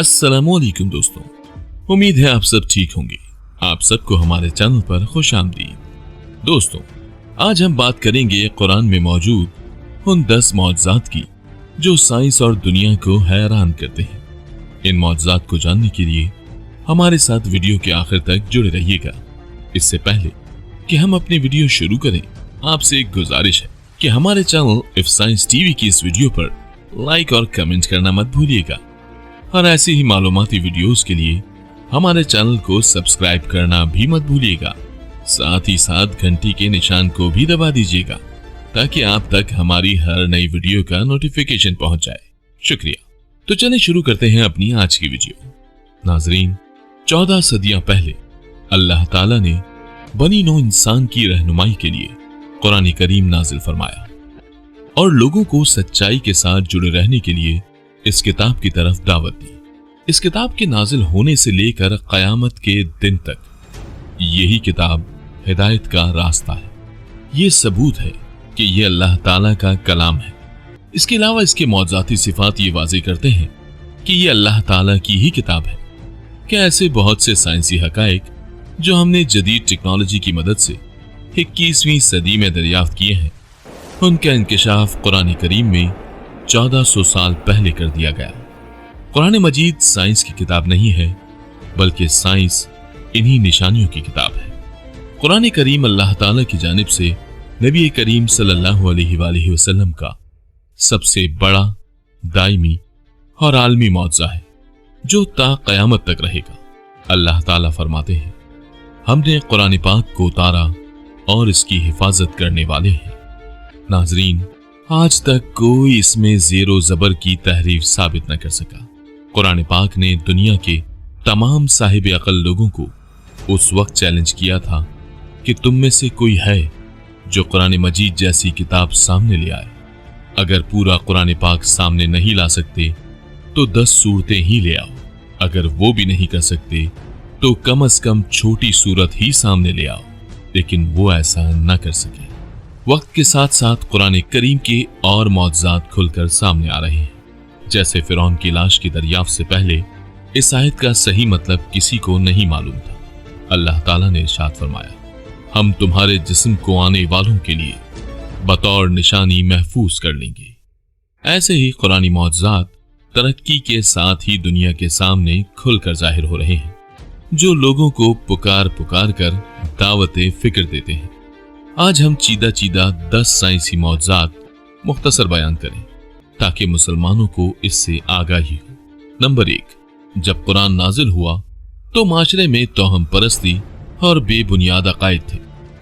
अस्सलामुअलैकुम दोस्तों, उम्मीद है आप सब ठीक होंगे। आप सबको हमारे चैनल पर खुश आमदीद। दोस्तों, आज हम बात करेंगे कुरान में मौजूद उन 10 मौजज़ात की जो साइंस और दुनिया को हैरान करते हैं। इन मौजज़ात को जानने के लिए हमारे साथ वीडियो के आखिर तक जुड़े रहिएगा। इससे पहले कि हम अपनी वीडियो शुरू करें, आपसे एक गुजारिश है कि हमारे चैनल इफ साइंस टीवी की इस वीडियो पर लाइक और कमेंट करना मत भूलिएगा और ऐसी ही मालूमाती वीडियोस के लिए हमारे चैनल को सब्सक्राइब करना भी मत भूलिएगा। साथ ही साथ घंटी के निशान को भी दबा दीजिएगा ताकि आप तक हमारी हर नई वीडियो का नोटिफिकेशन पहुंच जाए। शुक्रिया। तो चलें शुरू करते हैं अपनी आज की वीडियो। नाजरीन, 14 सदियां पहले अल्लाह ताला ने बनी नौ इंसान की रहनुमाई के लिए कुरान करीम नाजिल फरमाया और लोगों को सच्चाई के साथ जुड़े रहने के लिए इस किताब की तरफ दावत दी। इस किताब के नाजिल होने से लेकर क़यामत के दिन तक यही किताब हिदायत का रास्ता है। ये सबूत है कि ये अल्लाह ताला का कलाम है। इसके अलावा इसके मौजज़ाती सिफात ये वाज़ेह करते हैं कि ये अल्लाह ताला की ही किताब है। क्या ऐसे बहुत से साइंसी हक़ाइक़ जो हमने जदीद टेक्नोलॉजी की मदद से 21वीं सदी में दरियाफ्त किए हैं, उनका इंकिशाफ कुरान करीम में 1400 साल पहले कर दिया गया। कुरान मजीद साइंस की किताब नहीं है, बल्कि साइंस इन्हीं निशानियों की किताब है। कुरान करीम अल्लाह ताला की जानिब से नबी करीम सल्लल्लाहु अलैहि वसल्लम का सबसे बड़ा, दायमी और आलमी मौजज़ा है जो ता क़यामत तक रहेगा। अल्लाह ताला फरमाते हैं, हमने कुरान पाक को उतारा और इसकी हिफाजत करने वाले हैं। नाजरीन, आज तक कोई इसमें ज़ेरो ज़बर की तहरीफ साबित न कर सका। कुरान पाक ने दुनिया के तमाम साहिब अक़ल लोगों को उस वक्त चैलेंज किया था कि तुम में से कोई है जो कुरान मजीद जैसी किताब सामने ले आए। अगर पूरा कुरान पाक सामने नहीं ला सकते तो 10 सूरतें ही ले आओ। अगर वो भी नहीं कर सकते तो कम से कम छोटी सूरत ही सामने ले आओ। लेकिन वो ऐसा न कर सके। वक्त के साथ साथ कुरान करीम के और मौजज़ात खुलकर सामने आ रहे हैं। जैसे फिरौन की लाश की दरियाफ्त से पहले इस आयत का सही मतलब किसी को नहीं मालूम था। अल्लाह ताला ने इरशाद फरमाया, हम तुम्हारे जिस्म को आने वालों के लिए बतौर निशानी महफूज कर लेंगे। ऐसे ही कुरानी मौजज़ात तरक्की के साथ ही दुनिया के सामने खुलकर जाहिर हो रहे हैं, जो लोगों को पुकार पुकार कर दावते फिक्र देते हैं। आज हम चीदा 10 साइंसी मौजज़ात मुख्तसर बयान करें ताकि मुसलमानों को इससे आगाही हो। नंबर 1, जब कुरान नाजिल हुआ तो माशरे में तोहम परस्ती और बेबुनियाद अकायद थे।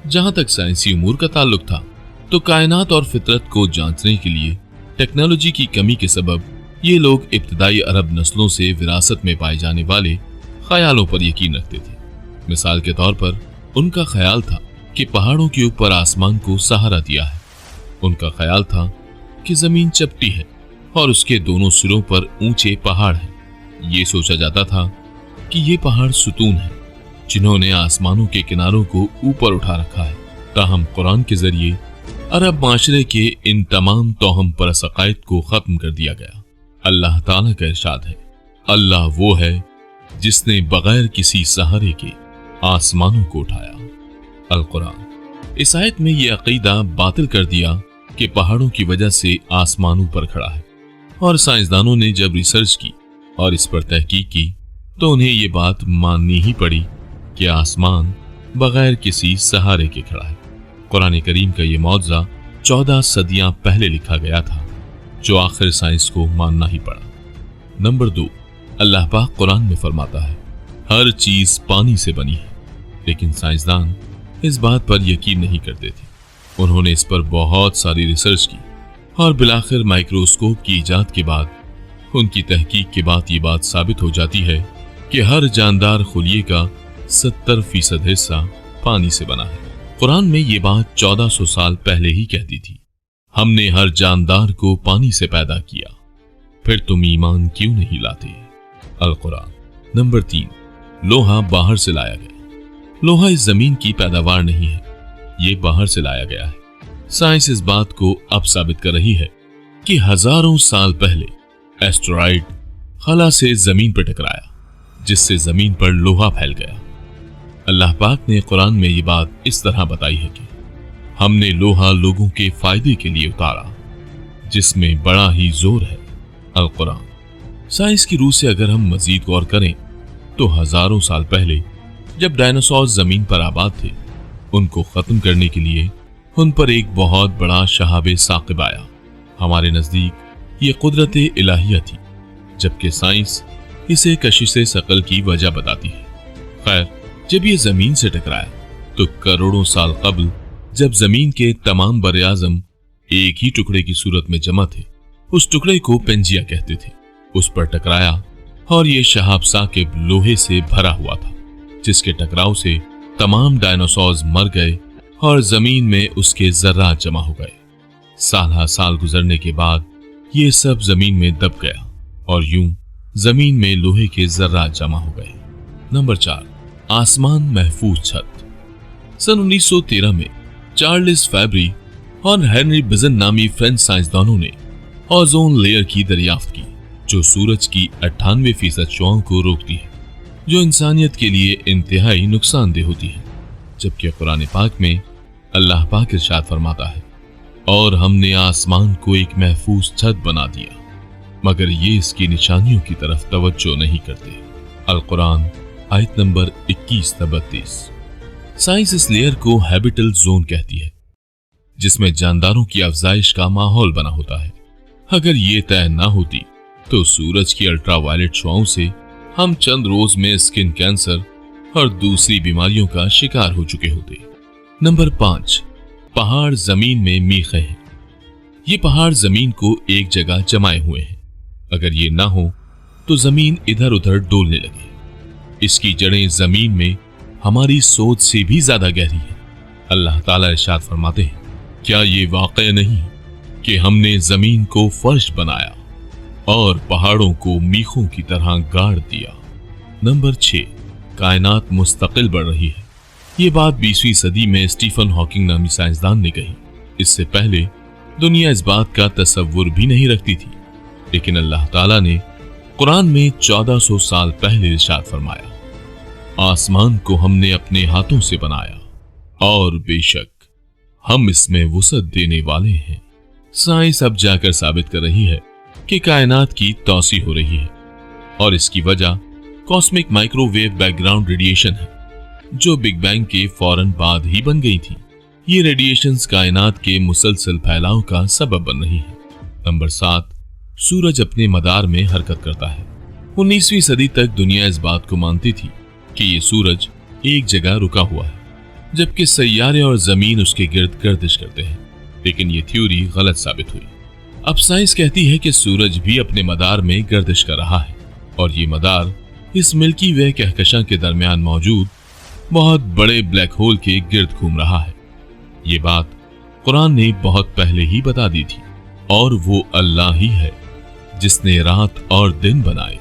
जहां तक साइंसी उमूर का ताल्लुक था तो कायनात और फितरत को जांचने के लिए टेक्नोलॉजी की कमी के सबब ये लोग इब्तदाई अरब नस्लों से विरासत में पाए जाने वाले ख्यालों पर यकीन रखते थे। मिसाल के तौर पर उनका ख्याल था कि पहाड़ों के ऊपर आसमान को सहारा दिया है। उनका ख्याल था कि जमीन चपटी है और उसके दोनों सिरों पर ऊंचे पहाड़ हैं। ये सोचा जाता था कि ये पहाड़ सुतून है जिन्होंने आसमानों के किनारों को ऊपर उठा रखा है। ताहम कुरान के जरिए अरब माशरे के इन तमाम तोहम परस्त अकायद को खत्म कर दिया गया। अल्लाह ताला का इरशाद है, अल्लाह वो है जिसने बगैर किसी सहारे के आसमानों को उठाया। अल कुरान। इस आयत में यह अकीदा बातिल कर दिया कि पहाड़ों की वजह से आसमान ऊपर खड़ा है, और साइंसदानों ने जब रिसर्च की और इस पर तहकीक की तो उन्हें यह बात माननी ही पड़ी कि आसमान बगैर किसी सहारे के खड़ा है। कुरान करीम का यह मौजज़ा 14 सदियां पहले लिखा गया था, जो आखिर साइंस को मानना ही पड़ा। नंबर 2, अल्लाह पाक कुरान में फरमाता है, हर चीज पानी से बनी है। लेकिन साइंसदान इस बात पर यकीन नहीं करते थे। उन्होंने इस पर बहुत सारी रिसर्च की और बिलाखिर माइक्रोस्कोप की इजाद के बाद उनकी तहकीक के बाद ये बात साबित हो जाती है कि हर जानदार खुलिये का 70% हिस्सा पानी से बना है। कुरान में ये बात 1400 साल पहले ही कहती थी, हमने हर जानदार को पानी से पैदा किया, फिर तुम ईमान क्यों नहीं लाते। अल कुरान। नंबर 3, लोहा बाहर से लाया गया। लोहा इस जमीन की पैदावार नहीं है, ये बाहर से लाया गया है। साइंस इस बात को अब साबित कर रही है कि हजारों साल पहले एस्टेरॉयड खला से जमीन पर टकराया, जिससे जमीन पर लोहा फैल गया। अल्लाह पाक ने कुरान में ये बात इस तरह बताई है कि हमने लोहा लोगों के फायदे के लिए उतारा, जिसमें बड़ा ही जोर है। अल कुरान। साइंस की रूह से अगर हम मजीद गौर करें तो हजारों साल पहले जब डायनासोर जमीन पर आबाद थे, उनको खत्म करने के लिए उन पर एक बहुत बड़ा शहाब साकिब आया। हमारे नजदीक ये कुदरत इलाहिया थी, जबकि साइंस इसे कशिश सकल की वजह बताती है। खैर, जब ये जमीन से टकराया तो करोड़ों साल कबल जब जमीन के तमाम बरे-आज़म एक ही टुकड़े की सूरत में जमा थे, उस टुकड़े को पेंजिया कहते थे, उस पर टकराया और ये शहाब साकिब लोहे से भरा हुआ था, जिसके टकराव से तमाम डायनासोर्स मर गए और जमीन में उसके जर्रात जमा हो गए। साल साल गुजरने के बाद ये सब जमीन में दब गया और यूं जमीन में लोहे के जर्रात जमा हो गए। नंबर 4, आसमान महफूज छत। सन 1913 में चार्ल्स फैब्री और हेनरी बिजन नामी फ्रेंच साइंसदानों ने ओजोन लेयर की दरियाफ्त की, जो सूरज की 98% शुआओं को रोकती है, जो इंसानियत के लिए इंतहाई नुकसानदेह होती है। जबकि कुरान पाक में अल्लाह पाक इरशाद फरमाता है, और हमने आसमान को एक महफूज छत बना दिया, मगर ये इसकी निशानियों की तरफ तवज्जो नहीं करते। अल कुरान आयत नंबर 21-32। साइंस इस लेयर को हैबिटल जोन कहती है, जिसमें जानदारों की अफजाइश का माहौल बना होता है। अगर ये तय ना होती तो सूरज की अल्ट्रावायलेट शुआओं से हम चंद रोज में स्किन कैंसर और दूसरी बीमारियों का शिकार हो चुके होते। नंबर 5, पहाड़ जमीन में मीखे हैं। ये पहाड़ जमीन को एक जगह जमाए हुए हैं। अगर ये ना हो तो जमीन इधर उधर डोलने लगे। इसकी जड़ें जमीन में हमारी सोच से भी ज्यादा गहरी है। अल्लाह ताला इरशाद फरमाते हैं, क्या ये वाक़या नहीं कि हमने जमीन को फर्श बनाया और पहाड़ों को मीखों की तरह गाड़ दिया। नंबर 6, कायनात मुस्तकिल बढ़ रही है। ये बात 20वीं सदी में स्टीफन हॉकिंग नामी साइंसदान ने कही। इससे पहले दुनिया इस बात का तसव्वुर भी नहीं रखती थी, लेकिन अल्लाह ताला ने कुरान में 1400 साल पहले इरशाद फरमाया, आसमान को हमने अपने हाथों से बनाया और बेशक हम इसमें वुसअत देने वाले हैं। साइंस अब जाकर साबित कर रही है कि कायनात की तौसी हो रही है और इसकी वजह कॉस्मिक माइक्रोवेव बैकग्राउंड रेडिएशन है, जो बिग बैंग के फौरन बाद ही बन गई थी। ये रेडिएशंस कायनात के मुसलसल फैलाव का सबब बन रही है। नंबर 7, सूरज अपने मदार में हरकत करता है। 19वीं सदी तक दुनिया इस बात को मानती थी कि ये सूरज एक जगह रुका हुआ है, जबकि सैयारे और जमीन उसके गिर्द गर्दिश करते हैं, लेकिन ये थ्योरी गलत साबित हुई। अब साइंस कहती है कि सूरज भी अपने मदार में गर्दिश कर रहा है और ये मदार इस मिल्की वे कहकशां के दरमियान मौजूद बहुत बड़े ब्लैक होल के गिर्द घूम रहा है। ये बात कुरान ने बहुत पहले ही बता दी थी, और वो अल्लाह ही है जिसने रात और दिन बनाए,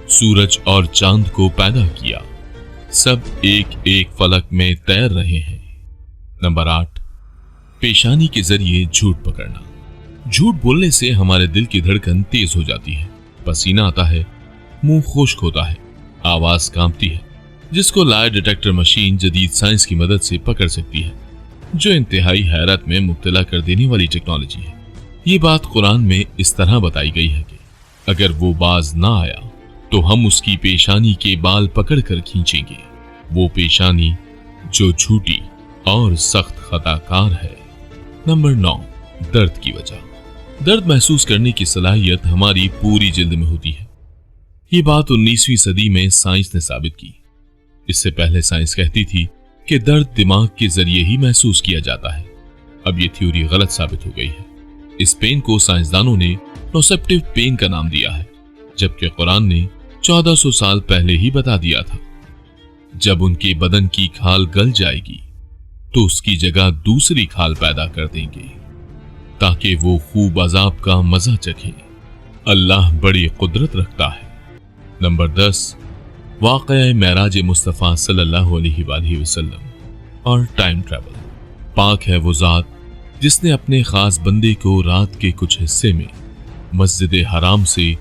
सूरज और चांद को पैदा किया, सब एक एक फलक में तैर रहे हैं। नंबर 8, पेशानी के जरिए झूठ पकड़ना। झूठ बोलने से हमारे दिल की धड़कन तेज हो जाती है, पसीना आता है, मुंह खुश्क होता है, आवाज कांपती है, जिसको लाई डिटेक्टर मशीन जदीद साइंस की मदद से पकड़ सकती है, जो इंतहाई हैरत में मुब्तला कर देने वाली टेक्नोलॉजी है। ये बात कुरान में इस तरह बताई गई है कि अगर वो बाज ना आया तो हम उसकी पेशानी के बाल पकड़ कर खींचेंगे, वो पेशानी जो झूठी और सख्त खताकार है। नंबर 9, दर्द की वजह। दर्द महसूस करने की सलाहियत हमारी पूरी जिल्द में होती है। ये बात 19वीं सदी में साइंस ने साबित की। इससे पहले साइंस कहती थी कि दर्द दिमाग के जरिए ही महसूस किया जाता है। अब ये थ्योरी गलत साबित हो गई है। इस पेन को साइंसदानों ने नोसेप्टिव पेन का नाम दिया है, जबकि कुरान ने 1400 साल पहले ही बता दिया था, जब उनके बदन की खाल गल जाएगी तो उसकी जगह दूसरी खाल पैदा कर देंगे ताकि वो खूब अजाब का मजा चखे। अल्लाह बड़ी कुदरत रखता है। नंबर 10, वाक़या मेराज मुस्तफ़ा सल्लल्लाहु अलैहि वसल्लम और टाइम ट्रैवल। पाक है वो ज़ात जिसने अपने खास बंदे को रात के कुछ हिस्से में मस्जिद हराम से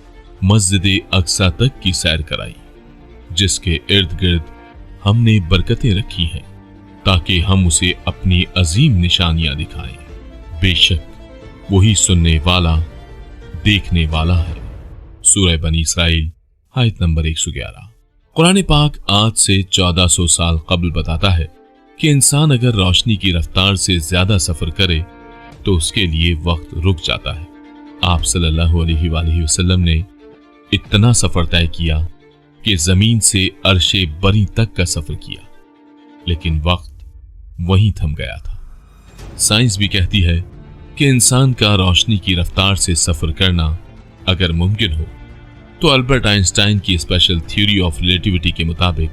मस्जिद अक्सा तक की सैर कराई, जिसके इर्द गिर्द हमने बरकतें रखी हैं ताकि हम उसे अपनी अजीम निशानियां दिखाएं। बेशक वही सुनने वाला देखने वाला है। सूरह बनी इसराइल आयत नंबर 111। कुरान पाक आज से 1400 साल कबल बताता है कि इंसान अगर रोशनी की रफ्तार से ज्यादा सफर करे तो उसके लिए वक्त रुक जाता है। आप सल्लल्लाहु अलैहि वसल्लम ने इतना सफर तय किया कि जमीन से अर्शे बरी तक का सफर किया, लेकिन वक्त वहीं थम गया था। साइंस भी कहती है कि इंसान का रोशनी की रफ्तार से सफर करना अगर मुमकिन हो तो अल्बर्ट आइंस्टाइन की स्पेशल थ्योरी ऑफ रिलेटिविटी के मुताबिक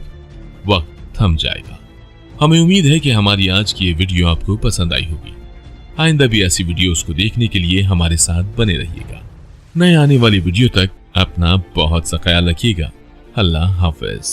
वक्त थम जाएगा। हमें उम्मीद है कि हमारी आज की ये वीडियो आपको पसंद आई होगी। आइंदा भी ऐसी वीडियोस को देखने के लिए हमारे साथ बने रहिएगा। नए आने वाली वीडियो तक अपना बहुत सा ख्याल रखिएगा। अल्लाह हाफिज।